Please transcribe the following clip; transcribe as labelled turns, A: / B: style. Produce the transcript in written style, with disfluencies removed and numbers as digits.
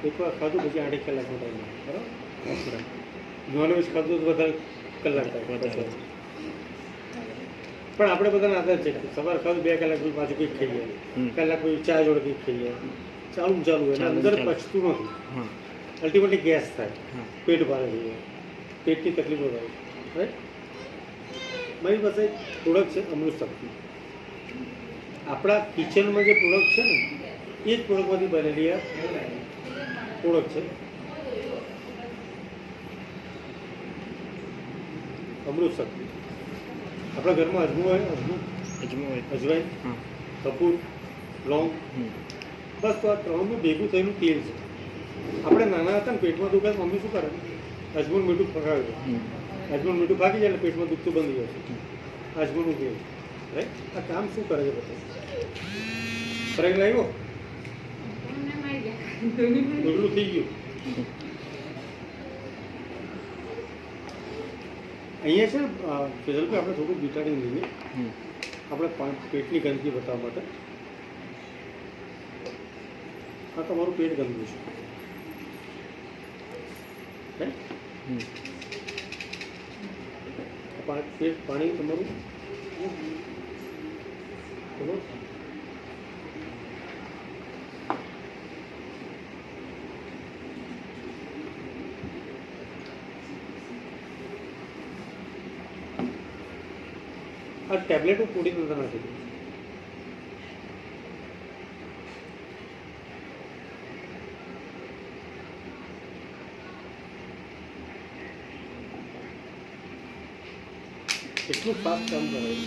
A: એકવાર ખાધું પછી 8 કલાકનો ટાઈમ લાગે, બરાબર. નોનવેજ ખાધું તો વધારે કલાક થાય. પણ આપણે બધાને આદત છે કે સવારે ખાધું 2 કલાક પછી પાછું કંઈક ખાઈ જાય, કલાક પછી ચા જોડે કંઈક ખાઈ જાય, ચાલુ એટલે અંદર પચતું નથી. અલ્ટિમેટલી ગેસ થાય, પેટ ભારે થઈ જાય, પેટની તકલીફો થાય, રાઈટ. મારી પાસે એક પ્રોડક્ટ છે અમૃત શક્તિ. આપણા કિચનમાં જે પ્રોડક્ટ છે ને એ જ પ્રોડક્ટમાંથી બનેલી આ પ્રોડક્ટ છે અમૃત શક્તિ. આપણા ઘરમાં અજમો હોય, અજવાઈન, કપૂર, લોંગ, બસ તો આ ત્રણનું ભેગું થયેલું તેલ છે. આપણે નાના હતા ને પેટમાં દુખાય, મમ્મી શું કરે, અજમોન મીઠું ફગાવે, અજમોન મીઠું ફાકી જાય એટલે પેટમાં દુખતું બંધ થઈ જશે. અજમોનું તેલ, રાઈટ. આ કામ શું કરે છે પછી? ફરક લાગ્યો? એટલું થઈ ગયું. અહીંયા છે ને ફિઝલ કે આપણે થોડું વિટામિન લઈએ, આપણે પેટની ગંદકી બતાવવા માટે. આ તમારું પેટ ગંદુ છે, પેટ પાણી તમારું બરોબર. આ ટેબ્લેટો પૂરી અંદર નાખી દઉં. એટલું ફાસ્ટ કામ કરાય.